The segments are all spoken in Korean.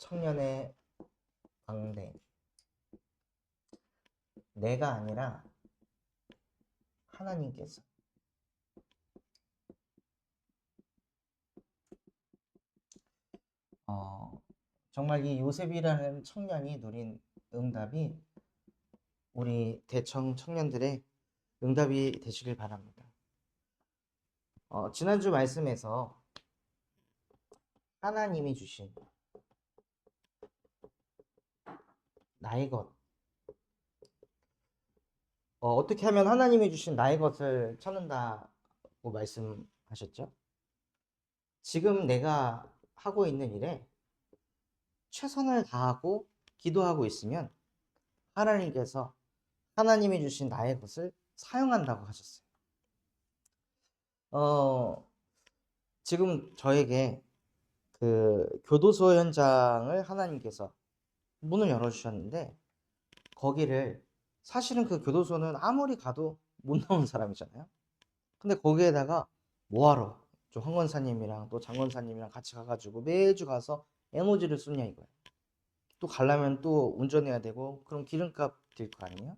청년의 광대. 내가 아니라 하나님께서. 정말 이 요셉이라는 청년이 누린 응답이 우리 대청 청년들의 응답이 되시길 바랍니다. 지난주 말씀에서 하나님이 주신 나의 것, 어떻게 하면 하나님이 주신 나의 것을 찾는다고 말씀하셨죠? 지금 내가 하고 있는 일에 최선을 다하고 기도하고 있으면 하나님께서 하나님이 주신 나의 것을 사용한다고 하셨어요. 지금 저에게 그 교도소 현장을 하나님께서 문을 열어주셨는데, 거기를 사실은 그 교도소는 아무리 가도 못 나온 사람이잖아요. 근데 거기에다가 뭐하러 저 황건사님이랑 또 장건사님이랑 같이 가가지고 매주 가서 에너지를 쏟냐 이거예요. 또 가려면 또 운전해야 되고 그럼 기름값 들 거 아니에요.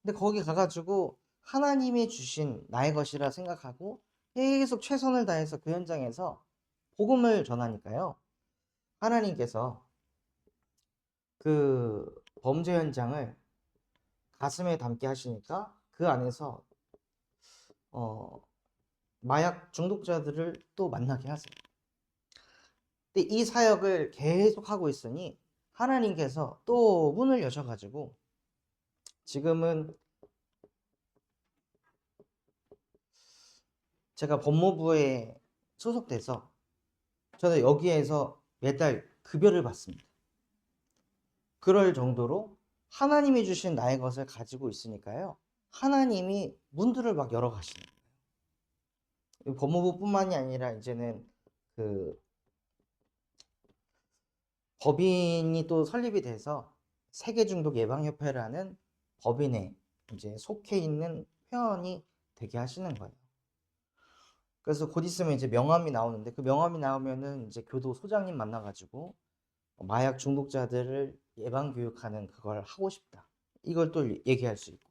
근데 거기 가가지고 하나님이 주신 나의 것이라 생각하고 계속 최선을 다해서 그 현장에서 복음을 전하니까요, 하나님께서 그 범죄 현장을 가슴에 담게 하시니까 그 안에서 마약 중독자들을 또 만나게 하세요. 근데 이 사역을 계속 하고 있으니 하나님께서 또 문을 여셔가지고 지금은 제가 법무부에 소속돼서 저는 여기에서 매달 급여를 받습니다. 그럴 정도로 하나님이 주신 나의 것을 가지고 있으니까요, 하나님이 문들을 막 열어 가시는 거예요. 법무부뿐만이 아니라 이제는 그 법인이 또 설립이 돼서 세계중독 예방협회라는 법인에 이제 속해 있는 회원이 되게 하시는 거예요. 그래서 곧 있으면 이제 명함이 나오는데, 그 명함이 나오면은 이제 교도소장님 만나가지고 마약 중독자들을 예방 교육하는 그걸 하고 싶다, 이걸 또 얘기할 수 있고,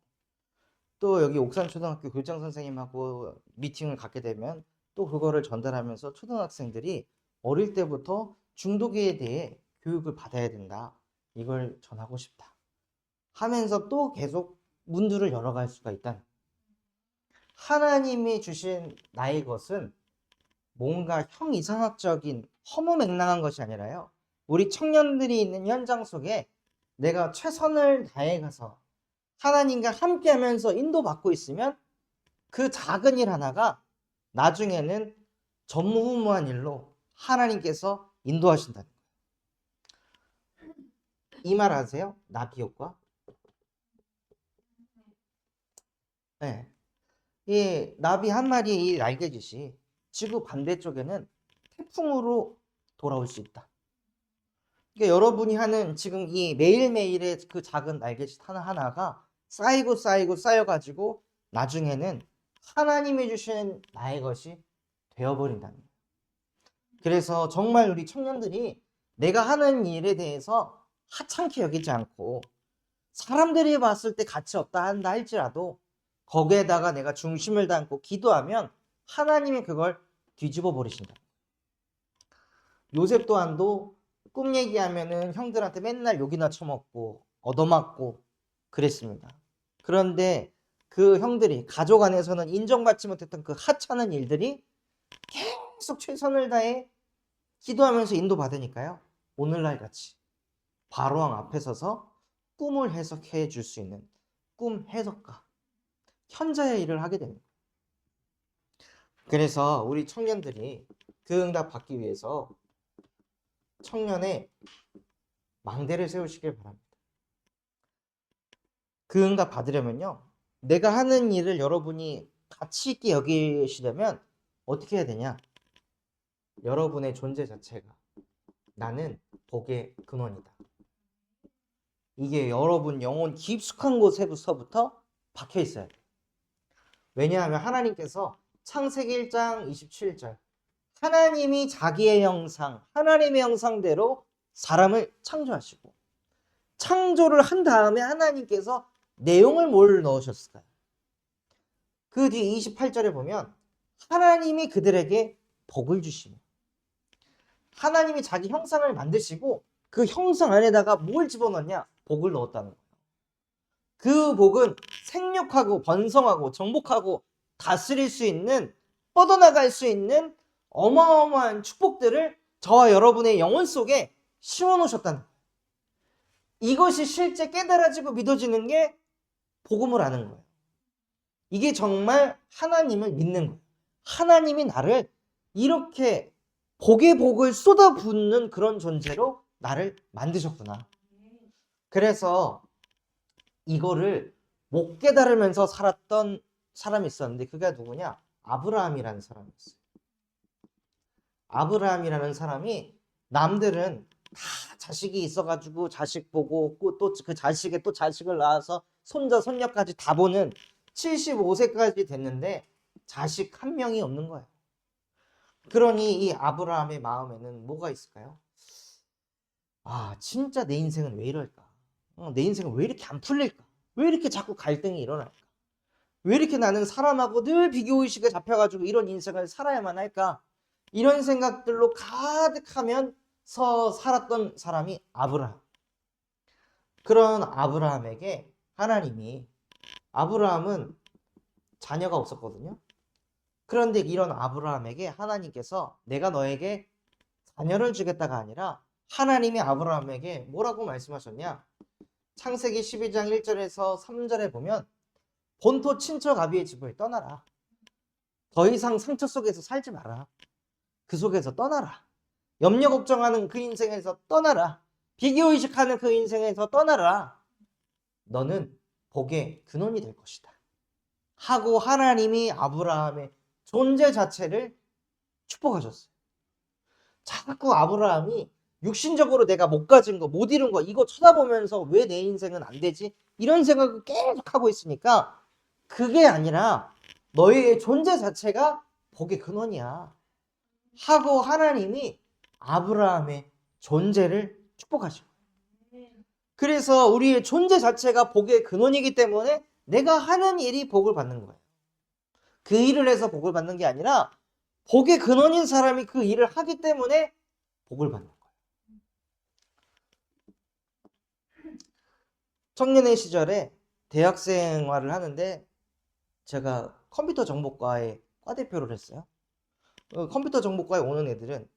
또 여기 옥산초등학교 교장 선생님하고 미팅을 갖게 되면 또 그거를 전달하면서 초등학생들이 어릴 때부터 중독에 대해 교육을 받아야 된다, 이걸 전하고 싶다 하면서 또 계속 문들을 열어갈 수가 있다. 하나님이 주신 나의 것은 뭔가 형이상학적인 허무맹랑한 것이 아니라요, 우리 청년들이 있는 현장 속에 내가 최선을 다해 가서 하나님과 함께 하면서 인도받고 있으면 그 작은 일 하나가 나중에는 전무후무한 일로 하나님께서 인도하신다는 거예요. 이 말 아세요? 나비 효과? 네. 이 나비 한 마리의 이 날개짓이 지구 반대쪽에는 태풍으로 돌아올 수 있다. 그러니까 여러분이 하는 지금 이 매일매일의 그 작은 날개짓 하나하나가 쌓이고 쌓이고 쌓여가지고 나중에는 하나님이 주신 나의 것이 되어버린다는 거예요. 그래서 정말 우리 청년들이 내가 하는 일에 대해서 하찮게 여기지 않고, 사람들이 봤을 때 가치 없다 한다 할지라도 거기에다가 내가 중심을 담고 기도하면 하나님이 그걸 뒤집어 버리신다. 요셉 또한도 꿈 얘기하면은 형들한테 맨날 욕이나 처먹고 얻어맞고 그랬습니다. 그런데 그 형들이 가족 안에서는 인정받지 못했던 그 하찮은 일들이 계속 최선을 다해 기도하면서 인도받으니까요, 오늘날 같이 바로왕 앞에 서서 꿈을 해석해 줄 수 있는 꿈 해석가, 현자의 일을 하게 됩니다. 그래서 우리 청년들이 그 응답 받기 위해서 청년의 망대를 세우시길 바랍니다. 그 응답 받으려면요, 내가 하는 일을 여러분이 가치 있게 여기시려면 어떻게 해야 되냐? 여러분의 존재 자체가 나는 복의 근원이다, 이게 여러분 영혼 깊숙한 곳에서부터 박혀 있어야 돼요. 왜냐하면 하나님께서 창세기 1장 27절 하나님이 자기의 형상, 하나님의 형상대로 사람을 창조하시고 창조를 한 다음에 하나님께서 내용을 뭘 넣으셨을까요? 그 뒤에 28절에 보면 하나님이 그들에게 복을 주시며 하나님이 자기 형상을 만드시고 그 형상 안에다가 뭘 집어넣냐? 복을 넣었다는 거예요. 그 복은 생육하고 번성하고 정복하고 다스릴 수 있는 뻗어나갈 수 있는 어마어마한 축복들을 저와 여러분의 영혼 속에 씌워놓으셨다는 거예요. 이것이 실제 깨달아지고 믿어지는 게 복음을 아는 거예요. 이게 정말 하나님을 믿는 거예요. 하나님이 나를 이렇게 복의 복을 쏟아붓는 그런 존재로 나를 만드셨구나. 그래서 이거를 못 깨달으면서 살았던 사람이 있었는데 그게 누구냐? 아브라함이라는 사람이 있어요. 아브라함이라는 사람이 남들은 다 자식이 있어가지고 자식 보고 또 그 자식에 또 자식을 낳아서 손자 손녀까지 다 보는 75세까지 됐는데 자식 한 명이 없는 거예요. 그러니 이 아브라함의 마음에는 뭐가 있을까요? 아, 진짜 내 인생은 왜 이럴까? 내 인생은 왜 이렇게 안 풀릴까? 왜 이렇게 자꾸 갈등이 일어날까? 왜 이렇게 나는 사람하고 늘 비교의식에 잡혀가지고 이런 인생을 살아야만 할까? 이런 생각들로 가득하면서 살았던 사람이 아브라함. 그런 아브라함에게 하나님이, 아브라함은 자녀가 없었거든요. 그런데 이런 아브라함에게 하나님께서 내가 너에게 자녀를 주겠다가 아니라 하나님이 아브라함에게 뭐라고 말씀하셨냐? 창세기 12장 1절에서 3절에 보면 본토 친척 아비의 집을 떠나라. 더 이상 상처 속에서 살지 마라. 그 속에서 떠나라. 염려 걱정하는 그 인생에서 떠나라. 비교의식하는 그 인생에서 떠나라. 너는 복의 근원이 될 것이다. 하고 하나님이 아브라함의 존재 자체를 축복하셨어요. 자꾸 아브라함이 육신적으로 내가 못 가진 거, 못 이룬 거 이거 쳐다보면서 왜 내 인생은 안 되지? 이런 생각을 계속 하고 있으니까 그게 아니라 너의 존재 자체가 복의 근원이야. 하고 하나님이 아브라함의 존재를 축복하시고 그래서 우리의 존재 자체가 복의 근원이기 때문에 내가 하는 일이 복을 받는 거예요. 그 일을 해서 복을 받는 게 아니라 복의 근원인 사람이 그 일을 하기 때문에 복을 받는 거예요. 청년의 시절에 대학 생활을 하는데 제가 컴퓨터 정보과의 과대표를 했어요. 컴퓨터 정보과에 오는 애들은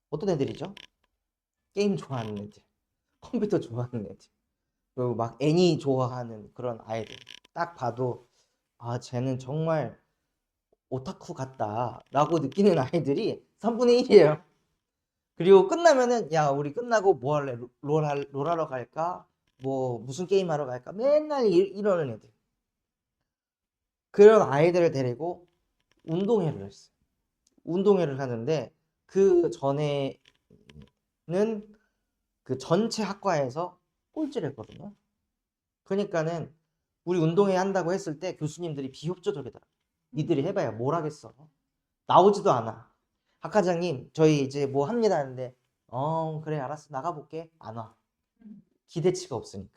어떤 애들이죠? 게임 좋아하는 애들, 컴퓨터 좋아하는 애들, 그리고 막 애니 좋아하는 그런 아이들. 딱 봐도 아, 쟤는 정말 오타쿠 같다 라고 느끼는 아이들이 3분의 1이에요. 그리고 끝나면은 야, 우리 끝나고 뭐 할래? 롤 하러 갈까? 뭐 무슨 게임 하러 갈까? 맨날 이러는 애들. 그런 아이들을 데리고 운동회를 했어요. 운동회를 하는데 그 전에는 그 전체 학과에서 꼴찌를 했거든요. 그러니까는 우리 운동회 한다고 했을 때 교수님들이 비협조적이더라. 니들이 해봐야 뭘 하겠어. 나오지도 않아. 학과장님 저희 이제 뭐 합니다 하는데 그래 알았어 나가볼게. 안 와. 기대치가 없으니까.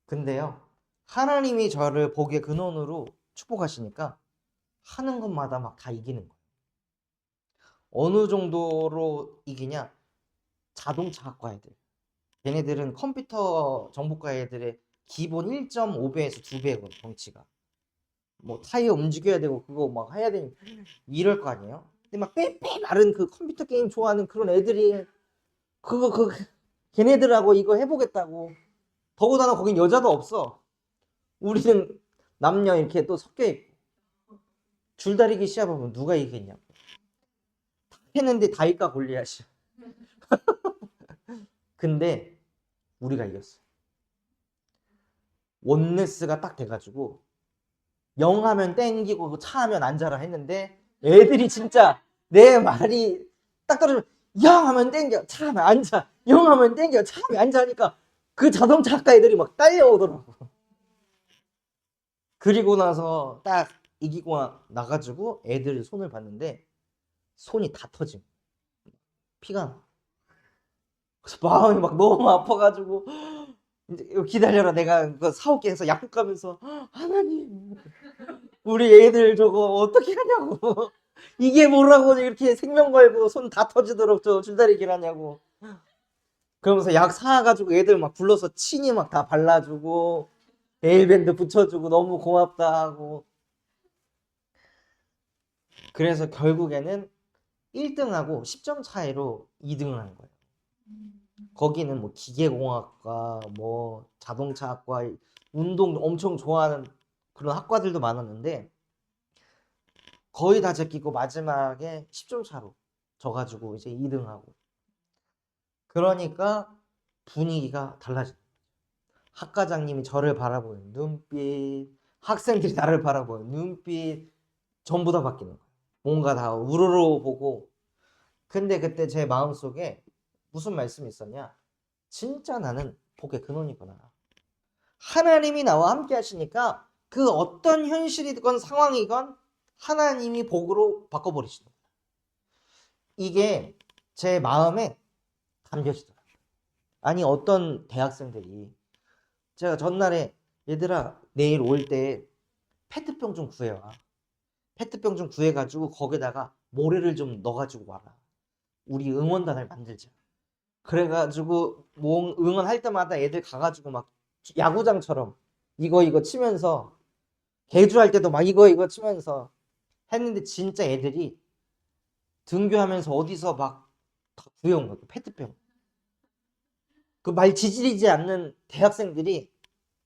근데요 하나님이 저를 복의 근원으로 축복하시니까 하는 것마다 막 다 이기는 거예요. 어느 정도로 이기냐? 자동차 학과 애들. 걔네들은 컴퓨터 정보과 애들의 기본 1.5배에서 2배거든 덩치가. 뭐 타이어 움직여야 되고 그거 막 해야 되니 이럴 거 아니에요. 근데 막 빼빼 마른 그 컴퓨터 게임 좋아하는 그런 애들이 그거 걔네들하고 이거 해보겠다고. 더구나 거긴 여자도 없어. 우리는 남녀 이렇게 또 섞여 있고 줄다리기 시합하면 누가 이기겠냐고. 했는데 다윗과 골리앗이야. 근데 우리가 이겼어. 원네스가 딱 돼가지고 0 하면 땡기고 차 하면 앉아라 했는데 애들이 진짜 내 말이 딱 떨어지면 0 하면 땡겨 차 하면 앉아 0 하면 땡겨 차 하면 앉아 하니까 그 자동차 학과 애들이 막 딸려오더라고. 그리고 나서 딱 이기고 나가지고 애들 손을 봤는데 손이 다 터짐. 피가 나. 그래서 마음이 막 너무 아파가지고 이제 이거 기다려라 내가 그거 사올게 해서 약국 가면서 하나님 우리 애들 저거 어떻게 하냐고 이게 뭐라고 이렇게 생명 걸고 손 다 터지도록 저 줄다리기를 하냐고 그러면서 약 사가지고 애들 막 불러서 친이 막 다 발라주고 에일밴드 붙여주고 너무 고맙다 하고 그래서 결국에는 1등하고 10점 차이로 2등을 한 거예요. 거기는 뭐 기계공학과, 뭐 자동차학과, 운동 엄청 좋아하는 그런 학과들도 많았는데 거의 다 제끼고 마지막에 10점 차로 져가지고 이제 2등하고 그러니까 분위기가 달라진 거예요. 학과장님이 저를 바라보는 눈빛, 학생들이 나를 바라보는 눈빛 전부 다 바뀌는 거예요. 뭔가 다 우러러 보고 근데 그때 제 마음속에 무슨 말씀이 있었냐? 진짜 나는 복의 근원이구나. 하나님이 나와 함께 하시니까 그 어떤 현실이건 상황이건 하나님이 복으로 바꿔버리시는 거예요. 이게 제 마음에 담겨지더라고요. 아니 어떤 대학생들이 제가 전날에 얘들아 내일 올 때 페트병 좀 구해와. 페트병 좀 구해가지고 거기다가 모래를 좀 넣어가지고 와라. 우리 응원단을 만들자. 그래가지고 뭐 응원할 때마다 애들 가가지고 막 야구장처럼 이거 치면서 개주할 때도 막 이거 치면서 했는데 진짜 애들이 등교하면서 어디서 막 다 구해온 거야. 페트병. 그 말 지지리지 않는 대학생들이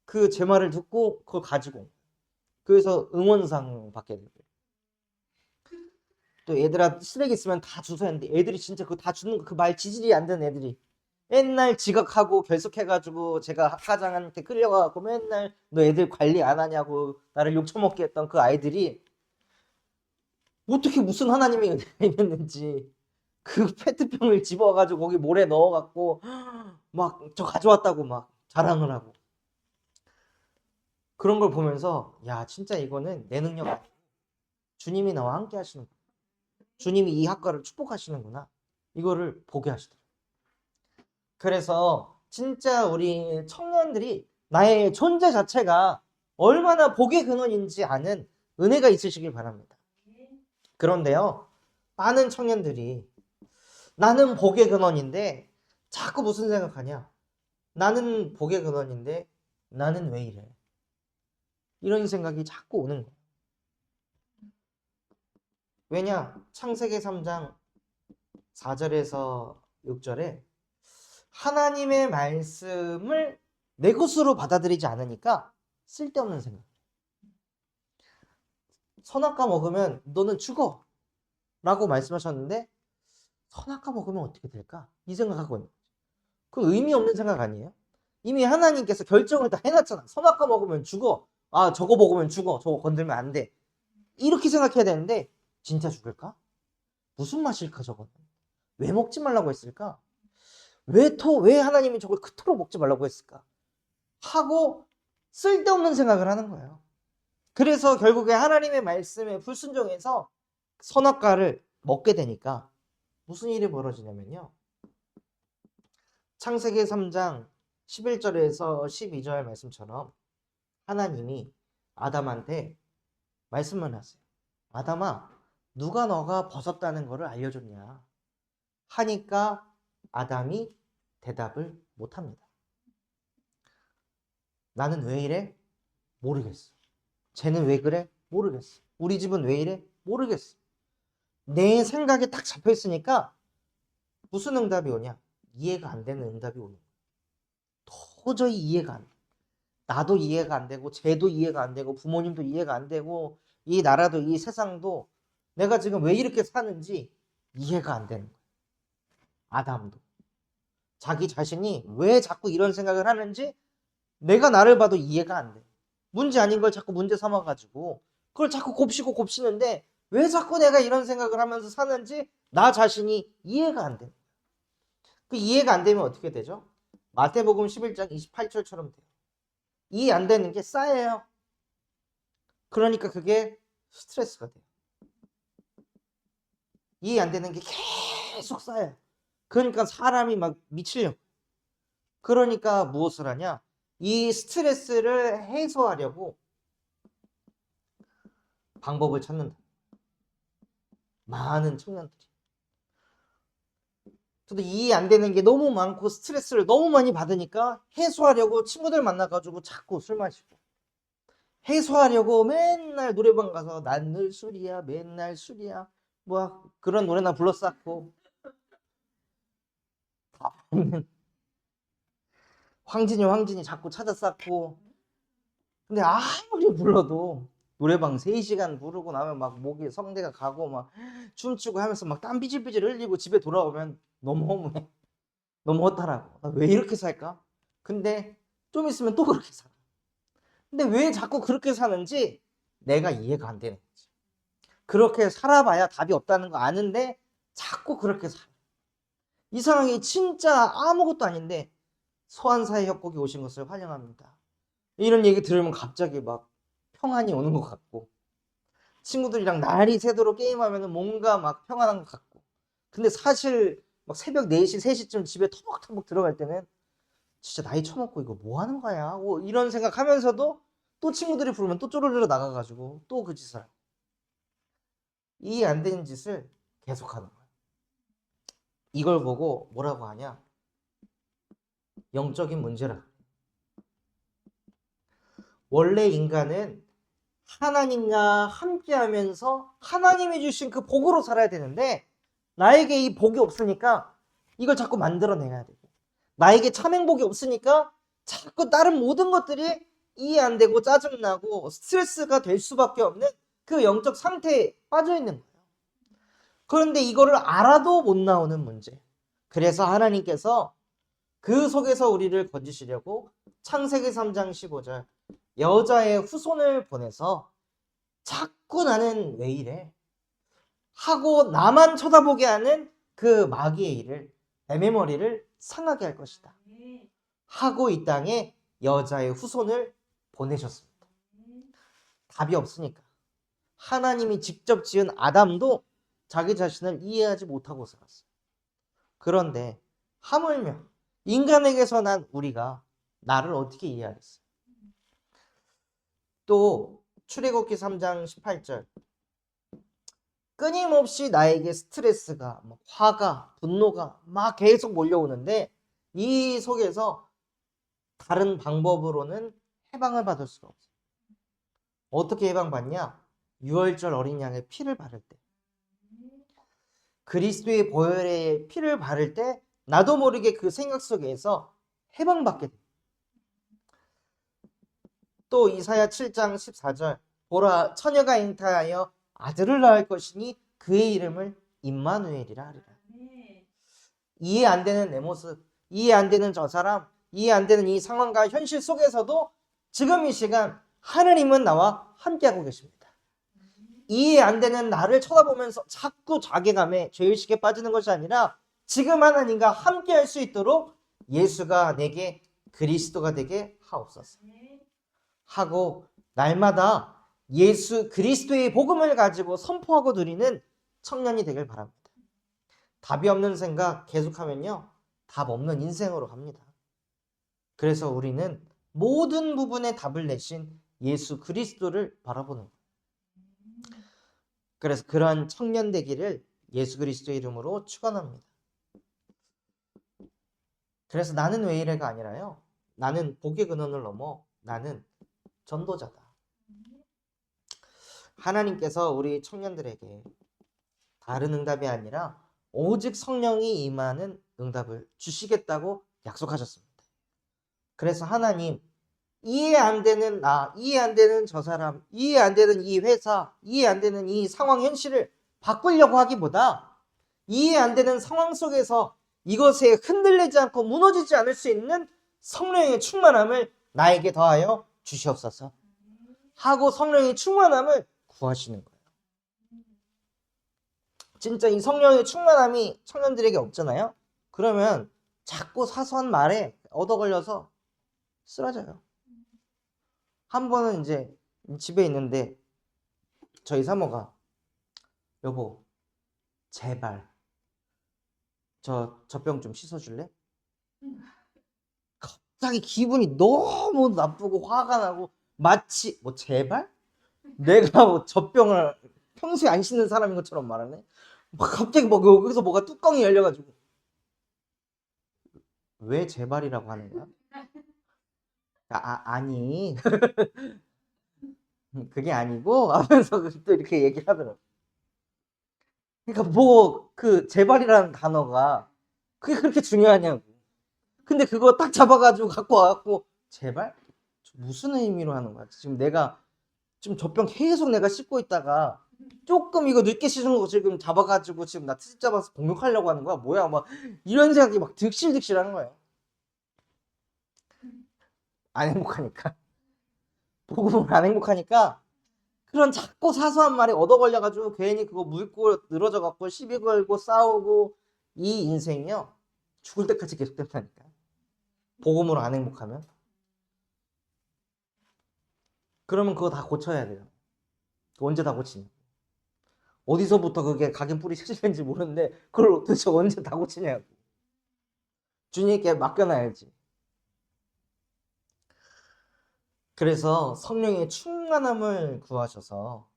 그 제 말을 듣고 그걸 가지고 온 거야. 그래서 응원상 받게 됐어요. 또 애들아 쓰레기 있으면 다 주워 했는데 애들이 진짜 그거 다 주는 거 그 말 지질이 안 되는 애들이 맨날 지각하고 결석해가지고 제가 학과장한테 끌려가고 맨날 너 애들 관리 안 하냐고 나를 욕처먹게 했던 그 아이들이 어떻게 무슨 하나님의 은혜가 있는지 그 페트병을 집어가지고 거기 모래 넣어갖고 막 저 가져왔다고 막 자랑을 하고 그런 걸 보면서 야 진짜 이거는 내 능력 아니고 주님이 나와 함께 하시는 거야. 주님이 이 학과를 축복하시는구나. 이거를 보게 하시더라고요. 그래서 진짜 우리 청년들이 나의 존재 자체가 얼마나 복의 근원인지 아는 은혜가 있으시길 바랍니다. 그런데요, 많은 청년들이 나는 복의 근원인데 자꾸 무슨 생각하냐? 나는 복의 근원인데 나는 왜 이래? 이런 생각이 자꾸 오는 거예요. 왜냐? 창세기 3장 4절에서 6절에 하나님의 말씀을 내 것으로 받아들이지 않으니까 쓸데없는 생각. 선악과 먹으면 너는 죽어 라고 말씀하셨는데 선악과 먹으면 어떻게 될까? 이 생각하고 있는 거죠. 그 의미 없는 생각 아니에요? 이미 하나님께서 결정을 다 해놨잖아. 선악과 먹으면 죽어. 아 저거 먹으면 죽어. 저거 건들면 안 돼. 이렇게 생각해야 되는데 진짜 죽을까? 무슨 맛일까 저거는? 왜 먹지 말라고 했을까? 왜 하나님이 저걸 그토록 먹지 말라고 했을까? 하고 쓸데없는 생각을 하는 거예요. 그래서 결국에 하나님의 말씀에 불순종해서 선악과를 먹게 되니까 무슨 일이 벌어지냐면요. 창세기 3장 11절에서 12절 말씀처럼 하나님이 아담한테 말씀을 하세요. 아담아, 누가 너가 벗었다는 것을 알려줬냐? 하니까 아담이 대답을 못합니다. 나는 왜 이래? 모르겠어. 쟤는 왜 그래? 모르겠어. 우리 집은 왜 이래? 모르겠어. 내 생각에 딱 잡혀 있으니까 무슨 응답이 오냐? 이해가 안 되는 응답이 오는 거야. 도저히 이해가 안 돼. 나도 이해가 안 되고 쟤도 이해가 안 되고 부모님도 이해가 안 되고 이 나라도 이 세상도 내가 지금 왜 이렇게 사는지 이해가 안 되는 거야. 아담도. 자기 자신이 왜 자꾸 이런 생각을 하는지 내가 나를 봐도 이해가 안 돼. 문제 아닌 걸 자꾸 문제 삼아가지고 그걸 자꾸 곱씹는데 왜 자꾸 내가 이런 생각을 하면서 사는지 나 자신이 이해가 안 돼. 그 이해가 안 되면 어떻게 되죠? 마태복음 11장 28절처럼 돼요. 이해 안 되는 게 쌓여요. 그러니까 그게 스트레스가 돼요. 이해 안 되는 게 계속 쌓여요. 그러니까 사람이 막 미치려고. 그러니까 무엇을 하냐? 이 스트레스를 해소하려고 방법을 찾는다. 많은 청년들이. 저도 이해 안 되는 게 너무 많고 스트레스를 너무 많이 받으니까 해소하려고 친구들 만나가지고 자꾸 술 마시고, 해소하려고 맨날 노래방 가서 난 늘 술이야, 맨날 술이야, 뭐 그런 노래나 불렀었고, 황진이 자꾸 찾았었고. 근데 아무리 불러도 노래방 3시간 부르고 나면 막 목이 성대가 가고 막 춤추고 하면서 막 땀 비질비질 흘리고 집에 돌아오면 너무 허무해. 너무 허탈하고. 나 왜 이렇게 살까? 근데 좀 있으면 또 그렇게 살아. 근데 왜 자꾸 그렇게 사는지 내가 이해가 안 되는 거지. 그렇게 살아봐야 답이 없다는 거 아는데 자꾸 그렇게 살아. 이 상황이 진짜 아무것도 아닌데 소환사의 협곡에 오신 것을 환영합니다. 이런 얘기 들으면 갑자기 막 평안이 오는 것 같고, 친구들이랑 날이 새도록 게임하면 뭔가 막 평안한 것 같고. 근데 사실 막 새벽 4시, 3시쯤 집에 터벅터벅 들어갈 때는 진짜 나이 처먹고 이거 뭐 하는 거야? 뭐 이런 생각하면서도 또 친구들이 부르면 또 쪼르르 나가가지고 또 그 짓을 하고. 이해 안 되는 짓을 계속하는 거야. 이걸 보고 뭐라고 하냐? 영적인 문제라. 원래 인간은 하나님과 함께하면서 하나님이 주신 그 복으로 살아야 되는데, 나에게 이 복이 없으니까 이걸 자꾸 만들어내야 되고, 나에게 참 행복이 없으니까 자꾸 다른 모든 것들이 이해 안 되고 짜증나고 스트레스가 될 수밖에 없는 그 영적 상태에 빠져 있는 거예요. 그런데 이거를 알아도 못 나오는 문제. 그래서 하나님께서 그 속에서 우리를 건지시려고 창세기 3장 15절 여자의 후손을 보내서 자꾸 나는 왜 이래? 하고 나만 쳐다보게 하는 그 마귀의 일을, 뱀의 머리를 상하게 할 것이다 하고 이 땅에 여자의 후손을 보내셨습니다. 답이 없으니까. 하나님이 직접 지은 아담도 자기 자신을 이해하지 못하고 살았어요. 그런데 하물며 인간에게서 난 우리가 나를 어떻게 이해하겠어요? 또 출애굽기 3장 18절 끊임없이 나에게 스트레스가, 화가, 분노가 막 계속 몰려오는데 이 속에서 다른 방법으로는 해방을 받을 수가 없어요. 어떻게 해방받냐? 유월절 어린 양의 피를 바를 때, 그리스도의 보혈의 피를 바를 때 나도 모르게 그 생각 속에서 해방받게 돼요. 또 이사야 7장 14절 보라 처녀가 잉타하여 아들을 낳을 것이니 그의 이름을 임마누엘이라 하리라. 이해 안 되는 내 모습, 이해 안 되는 저 사람, 이해 안 되는 이 상황과 현실 속에서도 지금 이 시간 하느님은 나와 함께하고 계십니다. 이해 안 되는 나를 쳐다보면서 자꾸 자괴감에 죄의식에 빠지는 것이 아니라 지금 하나님과 함께할 수 있도록 예수가 내게 그리스도가 되게 하옵소서 하고 날마다 예수 그리스도의 복음을 가지고 선포하고 누리는 청년이 되길 바랍니다. 답이 없는 생각 계속하면요, 답 없는 인생으로 갑니다. 그래서 우리는 모든 부분에 답을 내신 예수 그리스도를 바라보는 거예요. 그래서 그러한 청년 되기를 예수 그리스도의 이름으로 축원합니다. 그래서 나는 왜 이래가 아니라요, 나는 복의 근원을 넘어 나는 전도자다. 하나님께서 우리 청년들에게 다른 응답이 아니라 오직 성령이 임하는 응답을 주시겠다고 약속하셨습니다. 그래서 하나님, 이해 안 되는 나, 이해 안 되는 저 사람, 이해 안 되는 이 회사, 이해 안 되는 이 상황 현실을 바꾸려고 하기보다 이해 안 되는 상황 속에서 이것에 흔들리지 않고 무너지지 않을 수 있는 성령의 충만함을 나에게 더하여 주시옵소서 하고 성령의 충만함을 구하시는 거예요. 진짜 이 성령의 충만함이 청년들에게 없잖아요. 그러면 자꾸 사소한 말에 얻어 걸려서 쓰러져요. 한 번은 이제 집에 있는데 저희 사모가 여보 제발 젖병 좀 씻어줄래? 갑자기 기분이 너무 나쁘고 화가 나고 마치 뭐 제발? 내가 뭐 젖병을 평소에 안 씻는 사람인 것처럼 말하네? 막 갑자기 뭐 여기서 뭐가 뚜껑이 열려가지고 왜 제발이라고 하는 거야? 아니 그게 아니고 하면서 또 이렇게 얘기를 하더라고. 그러니까 뭐 그 제발이라는 단어가 그게 그렇게 중요하냐고. 근데 그거 딱 잡아가지고 갖고 와갖고 제발? 무슨 의미로 하는 거야? 지금 내가 지금 젖병 계속 내가 씻고 있다가 조금 이거 늦게 씻은 거 지금 잡아가지고 지금 나 트집 잡아서 공격하려고 하는 거야? 뭐야? 막 이런 생각이 막 득실득실 하는 거예요. 안 행복하니까. 보고 보면 안 행복하니까 그런 작고 사소한 말에 얻어 걸려가지고 괜히 그거 물고 늘어져갖고 시비 걸고 싸우고 이 인생이요. 죽을 때까지 계속된다니까. 복음으로 안 행복하면. 그러면 그거 다 고쳐야 돼요. 언제 다 고치냐. 어디서부터 그게 각인 뿌리 실실인지 모르는데 그걸 도대체 언제 다 고치냐고. 주님께 맡겨놔야지. 그래서 성령의 충만함을 구하셔서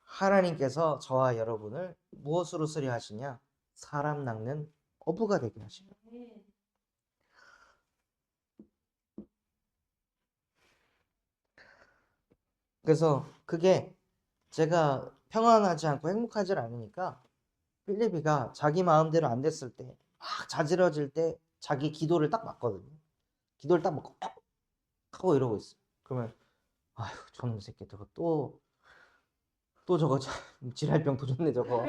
하나님께서 저와 여러분을 무엇으로 쓰려 하시냐? 사람 낚는 어부가 되게 하시고. 그래서 그게 제가 평안하지 않고 행복하지 않으니까 필리비가 자기 마음대로 안 됐을 때 막 자지러질 때 자기 기도를 딱 맞거든요. 기도를 딱 맞고 딱 하고 이러고 있어. 그러면 아휴 저놈 새끼 저거 또 저거 지랄병 도졌네 저거.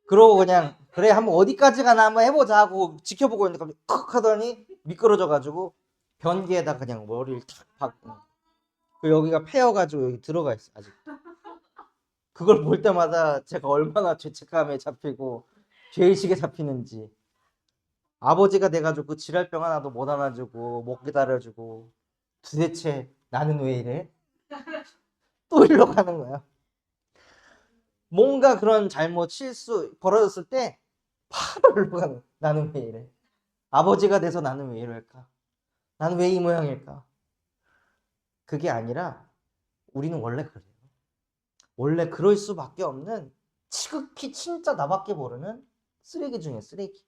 그러고 그냥 그래 한번 어디까지 가나 한번 해보자 하고 지켜보고 있는데 갑자기 쿡 하더니 미끄러져가지고 변기에다 그냥 머리를 탁 박고 그 여기가 패여가지고 여기 들어가 있어 아직. 그걸 볼 때마다 제가 얼마나 죄책감에 잡히고 죄의식에 잡히는지. 아버지가 돼가지고 그 지랄병 하나도 못 안아주고 못 기다려주고 도대체 나는 왜 이래? 또 이리로 가는 거야. 뭔가 그런 잘못 실수 벌어졌을 때 바로 이리로 가는 거야. 나는 왜 이래? 아버지가 돼서 나는 왜 이럴까? 나는 왜 이 모양일까? 그게 아니라 우리는 원래 그래요. 원래 그럴 수밖에 없는 지극히 진짜 나밖에 모르는 쓰레기 중에 쓰레기.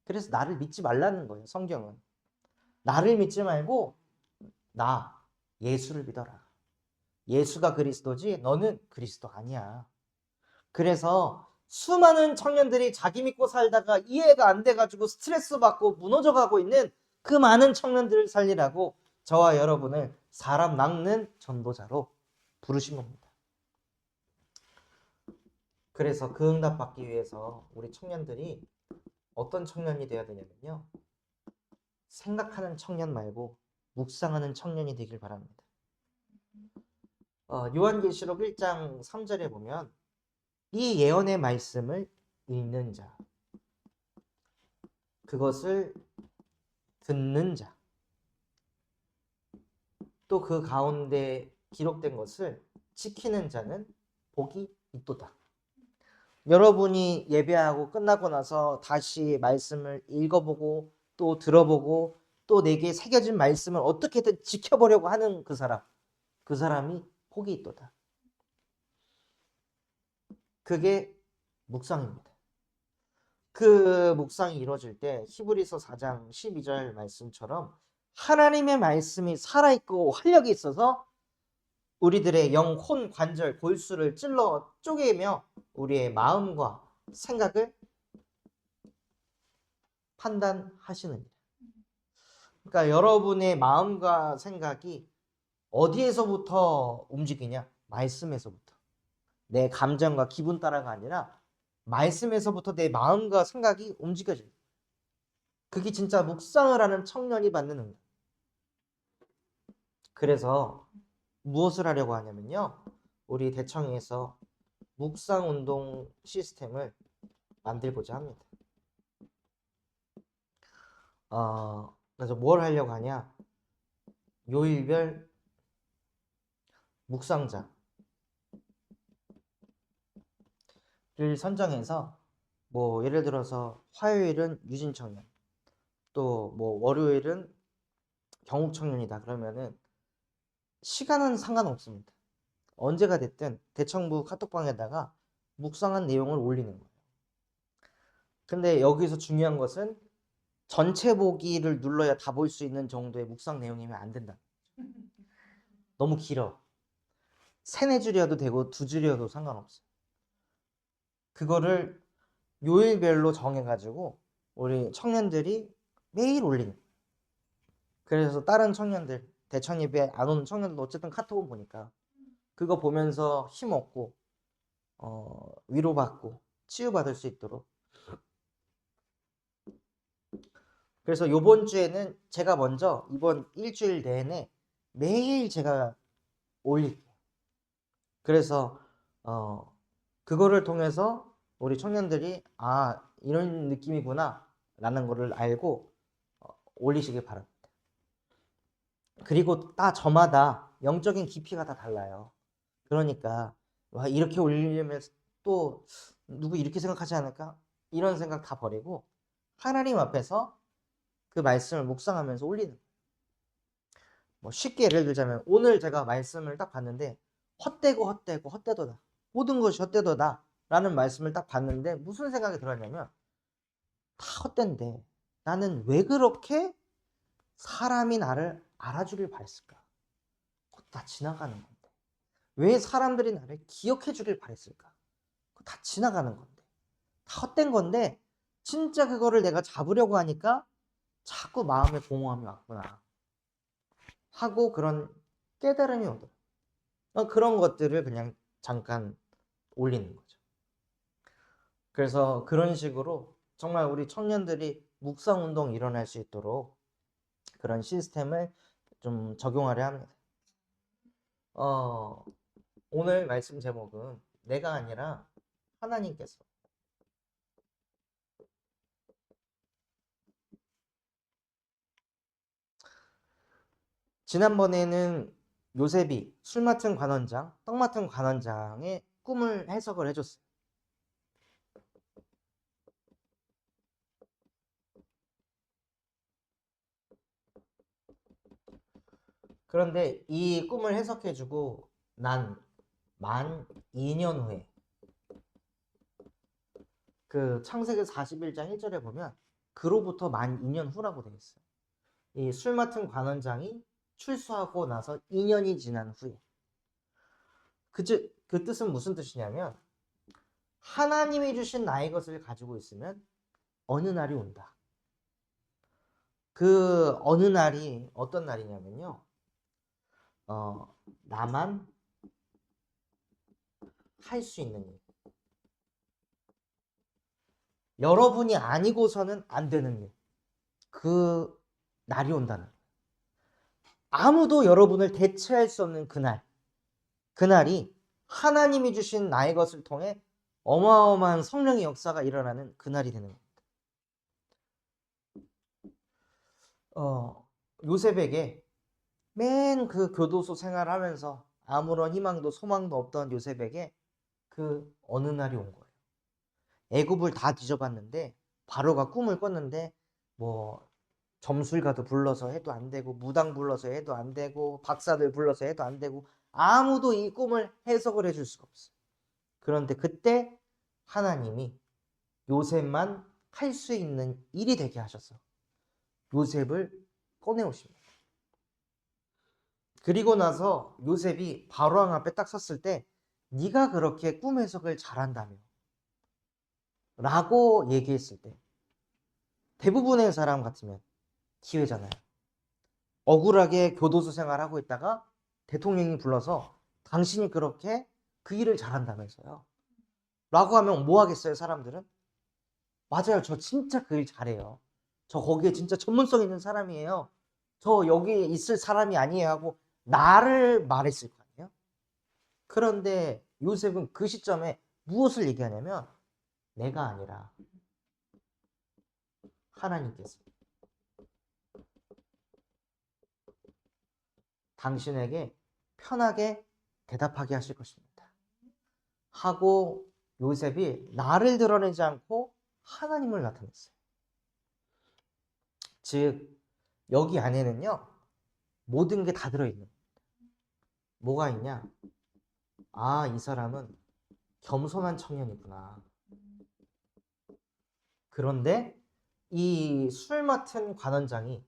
그래서 나를 믿지 말라는 거예요. 성경은. 나를 믿지 말고 나 예수를 믿어라. 예수가 그리스도지 너는 그리스도 아니야. 그래서 수많은 청년들이 자기 믿고 살다가 이해가 안 돼가지고 스트레스 받고 무너져가고 있는 그 많은 청년들을 살리라고 저와 여러분을 사람 낚는 전도자로 부르신 겁니다. 그래서 그 응답 받기 위해서 우리 청년들이 어떤 청년이 되어야 되냐면요. 생각하는 청년 말고 묵상하는 청년이 되길 바랍니다. 요한계시록 1장 3절에 보면 이 예언의 말씀을 읽는 자, 그것을 듣는 자, 또 그 가운데 기록된 것을 지키는 자는 복이 있도다. 여러분이 예배하고 끝나고 나서 다시 말씀을 읽어보고 또 들어보고 또 내게 새겨진 말씀을 어떻게든 지켜보려고 하는 그 사람이 복이 있도다. 그게 묵상입니다. 그 묵상이 이루어질 때 히브리서 4장 12절 말씀처럼 하나님의 말씀이 살아있고 활력이 있어서 우리들의 영, 혼, 관절, 골수를 찔러 쪼개며 우리의 마음과 생각을 판단하시느니라. 그러니까 여러분의 마음과 생각이 어디에서부터 움직이냐? 말씀에서부터. 내 감정과 기분 따라가 아니라 말씀에서부터 내 마음과 생각이 움직여져요. 그게 진짜 묵상을 하는 청년이 받는 응답. 그래서 무엇을 하려고 하냐면요. 우리 대청에서 묵상 운동 시스템을 만들고자 합니다. 그래서 뭘 하려고 하냐? 요일별 묵상자 선정해서 뭐 예를 들어서 화요일은 유진 청년, 또 뭐 월요일은 경욱 청년이다 그러면은 시간은 상관없습니다. 언제가 됐든 대청부 카톡방에다가 묵상한 내용을 올리는 거예요. 근데 여기서 중요한 것은 전체 보기를 눌러야 다 볼 수 있는 정도의 묵상 내용이면 안 된다. 너무 길어. 3-4줄이어도 되고 2줄이어도 상관없어요. 그거를 요일별로 정해가지고 우리 청년들이 매일 올리는 거예요. 그래서 다른 청년들, 대청예배 안 오는 청년들도 어쨌든 카톡을 보니까 그거 보면서 힘 얻고 위로받고 치유받을 수 있도록. 그래서 요번 주에는 제가 먼저 이번 일주일 내내 매일 제가 올릴게요. 그래서 그거를 통해서 우리 청년들이 아 이런 느낌이구나 라는 거를 알고 올리시길 바랍니다. 그리고 저마다 영적인 깊이가 다 달라요. 그러니까 와 이렇게 올리면 또 누구 이렇게 생각하지 않을까? 이런 생각 다 버리고 하나님 앞에서 그 말씀을 묵상하면서 올리는 거예요. 뭐 쉽게 예를 들자면 오늘 제가 말씀을 딱 봤는데 헛되도다. 모든 것이 헛되도다 라는 말씀을 딱 봤는데 무슨 생각이 들었냐면 다 헛된데 나는 왜 그렇게 사람이 나를 알아주길 바랬을까? 그거 다 지나가는 건데. 왜 사람들이 나를 기억해 주길 바랬을까? 그거 다 지나가는 건데. 다 헛된 건데 진짜 그거를 내가 잡으려고 하니까 자꾸 마음에 공허함이 왔구나 하고 그런 깨달음이 오더라고요. 그런 것들을 그냥 잠깐 올리는 거죠. 그래서 그런 식으로 정말 우리 청년들이 묵상운동 일어날 수 있도록 그런 시스템을 좀 적용하려 합니다. 오늘 말씀 제목은 내가 아니라 하나님께서. 지난번에는 요셉이 술 맡은 관원장, 떡 맡은 관원장의 꿈을 해석을 해줬어요. 그런데 이 꿈을 해석해주고 난 만 2년 후에 그 창세기 41장 1절에 보면 그로부터 만 2년 후라고 되어 있어요. 이 술 맡은 관원장이 출소하고 나서 2년이 지난 후에 그 뜻은 무슨 뜻이냐면 하나님이 주신 나의 것을 가지고 있으면 어느 날이 온다. 그 어느 날이 어떤 날이냐면요. 나만 할 수 있는 일. 여러분이 아니고서는 안 되는 일. 그 날이 온다는 거예요. 아무도 여러분을 대체할 수 없는 그날. 그날이 하나님이 주신 나의 것을 통해 어마어마한 성령의 역사가 일어나는 그날이 되는 겁니다. 요셉에게 맨 그 교도소 생활하면서 아무런 희망도 소망도 없던 요셉에게 그 어느 날이 온 거예요. 애굽을 다 뒤져봤는데 바로가 꿈을 꿨는데 뭐 점술가도 불러서 해도 안 되고 무당 불러서 해도 안 되고 박사들 불러서 해도 안 되고 아무도 이 꿈을 해석을 해줄 수가 없어요. 그런데 그때 하나님이 요셉만 할 수 있는 일이 되게 하셔서 요셉을 꺼내오십니다. 그리고 나서 요셉이 바로왕 앞에 딱 섰을 때 네가 그렇게 꿈 해석을 잘한다며 라고 얘기했을 때 대부분의 사람 같으면 기회잖아요. 억울하게 교도소 생활하고 있다가 대통령이 불러서 당신이 그렇게 그 일을 잘한다면서요. 라고 하면 뭐 하겠어요, 사람들은? 맞아요. 저 진짜 그 일 잘해요. 저 거기에 진짜 전문성 있는 사람이에요. 저 여기 있을 사람이 아니에요 하고 나를 말했을 거 아니에요? 그런데 요셉은 그 시점에 무엇을 얘기하냐면 내가 아니라 하나님께서 당신에게 편하게 대답하게 하실 것입니다. 하고 요셉이 나를 드러내지 않고 하나님을 나타냈어요. 즉 여기 안에는요 모든 게 다 들어있는 거예요. 뭐가 있냐? 아, 이 사람은 겸손한 청년이구나. 그런데 이 술 맡은 관원장이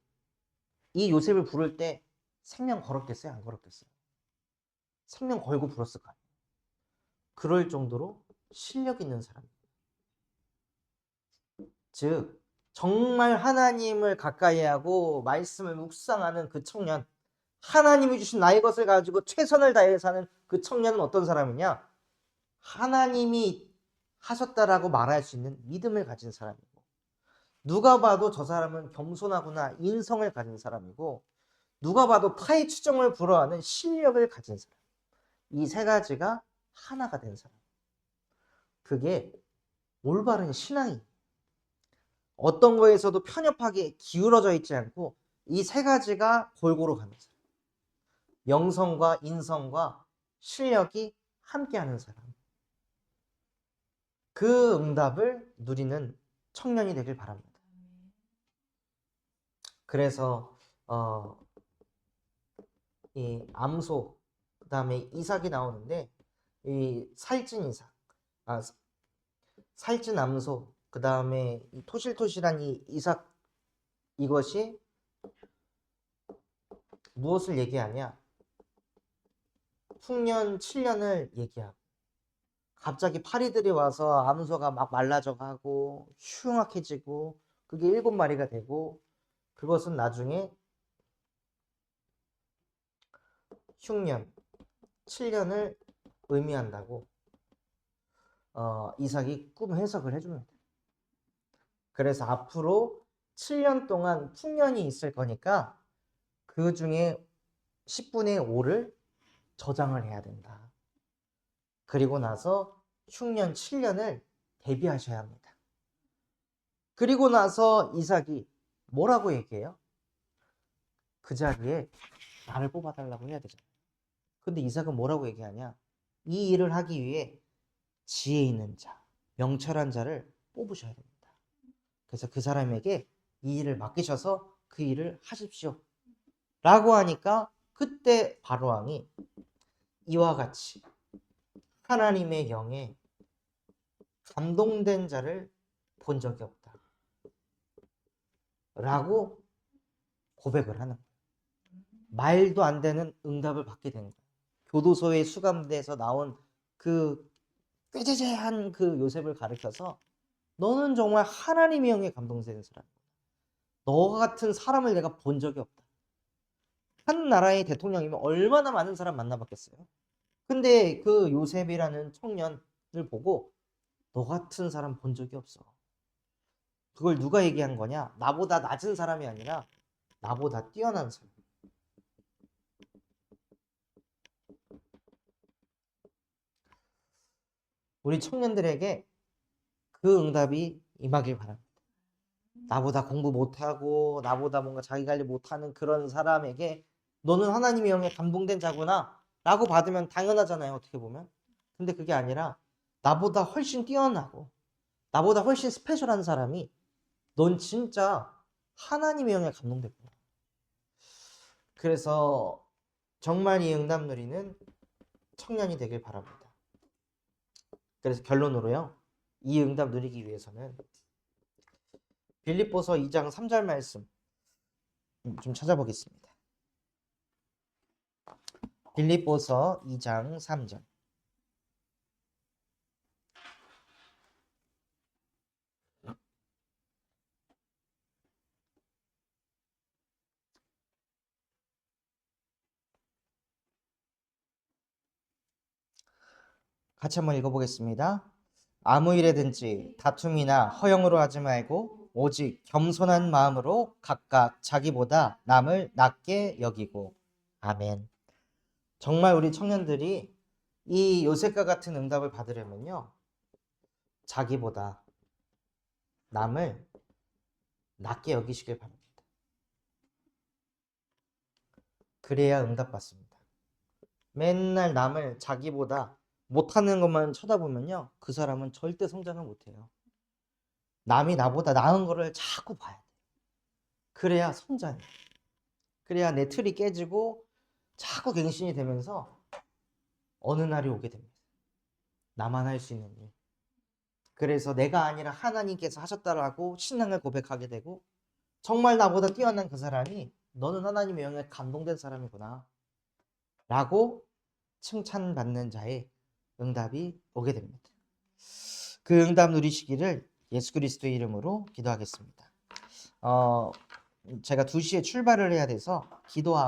이 요셉을 부를 때 생명 걸었겠어요? 안 걸었겠어요? 생명 걸고 불었을 거 아니에요. 그럴 정도로 실력 있는 사람이에요. 즉 정말 하나님을 가까이 하고 말씀을 묵상하는 그 청년, 하나님이 주신 나의 것을 가지고 최선을 다해 사는 그 청년은 어떤 사람이냐? 하나님이 하셨다라고 말할 수 있는 믿음을 가진 사람이고, 누가 봐도 저 사람은 겸손하구나 인성을 가진 사람이고, 누가 봐도 타의 추정을 불허하는 실력을 가진 사람. 이 세 가지가 하나가 된 사람. 그게 올바른 신앙이 어떤 거에서도 편협하게 기울어져 있지 않고 이 세 가지가 골고루 가는 사람. 영성과 인성과 실력이 함께하는 사람. 그 응답을 누리는 청년이 되길 바랍니다. 그래서 이 암소, 그 다음에 이삭이 나오는데 이 살찐 이삭, 살찐 암소, 그 다음에 토실토실한 이 이삭, 이것이 무엇을 얘기하냐? 흉년 7년을 얘기하고, 갑자기 파리들이 와서 암소가 막 말라져 가고 흉악해지고 그게 7마리가 되고, 그것은 나중에 흉년 7년을 의미한다고 이삭이 꿈 해석을 해줍니다. 그래서 앞으로 7년 동안 풍년이 있을 거니까 그 중에 10분의 5를 저장을 해야 된다. 그리고 나서 흉년 7년을 대비하셔야 합니다. 그리고 나서 이삭이 뭐라고 얘기해요? 그 자리에 나를 뽑아달라고 해야 되잖아요. 근데 이삭은 뭐라고 얘기하냐? 이 일을 하기 위해 지혜 있는 자, 명철한 자를 뽑으셔야 됩니다. 그래서 그 사람에게 이 일을 맡기셔서 그 일을 하십시오. 라고 하니까 그때 바로왕이 이와 같이 하나님의 영에 감동된 자를 본 적이 없다. 라고 고백을 하는 거예요. 말도 안 되는 응답을 받게 된 거예요. 교도소에 수감돼서 나온 그 꾀죄죄한 그 요셉을 가르쳐서 너는 정말 하나님의 영에 감동되는 사람이야. 너 같은 사람을 내가 본 적이 없다. 한 나라의 대통령이면 얼마나 많은 사람 만나봤겠어요. 근데 그 요셉이라는 청년을 보고 너 같은 사람 본 적이 없어. 그걸 누가 얘기한 거냐? 나보다 낮은 사람이 아니라 나보다 뛰어난 사람. 우리 청년들에게 그 응답이 임하길 바랍니다. 나보다 공부 못하고 나보다 뭔가 자기 관리 못하는 그런 사람에게 너는 하나님의 영에 감동된 자구나 라고 받으면 당연하잖아요, 어떻게 보면. 근데 그게 아니라 나보다 훨씬 뛰어나고 나보다 훨씬 스페셜한 사람이 넌 진짜 하나님의 영에 감동됐구나. 그래서 정말 이 응답 누리는 청년이 되길 바랍니다. 그래서 결론으로요, 이 응답 누리기 위해서는 빌립보서 2장 3절 말씀 좀 찾아보겠습니다. 빌립보서 2장 3절. 같이 한번 읽어보겠습니다. 아무 일에든지 다툼이나 허영으로 하지 말고 오직 겸손한 마음으로 각각 자기보다 남을 낮게 여기고. 아멘. 정말 우리 청년들이 이 요셉과 같은 응답을 받으려면요, 자기보다 남을 낮게 여기시길 바랍니다. 그래야 응답받습니다. 맨날 남을 자기보다 못하는 것만 쳐다보면요, 그 사람은 절대 성장을 못해요. 남이 나보다 나은 거를 자꾸 봐야 돼. 그래야 성장해. 그래야 내 틀이 깨지고 자꾸 갱신이 되면서 어느 날이 오게 됩니다. 나만 할 수 있는 일. 그래서 내가 아니라 하나님께서 하셨다라고 신앙을 고백하게 되고, 정말 나보다 뛰어난 그 사람이 너는 하나님의 영에 감동된 사람이구나 라고 칭찬받는 자의 응답이 오게 됩니다. 그 응답 누리시기를 예수 그리스도의 이름으로 기도하겠습니다. 제가 2시에 출발을 해야 돼서 기도하고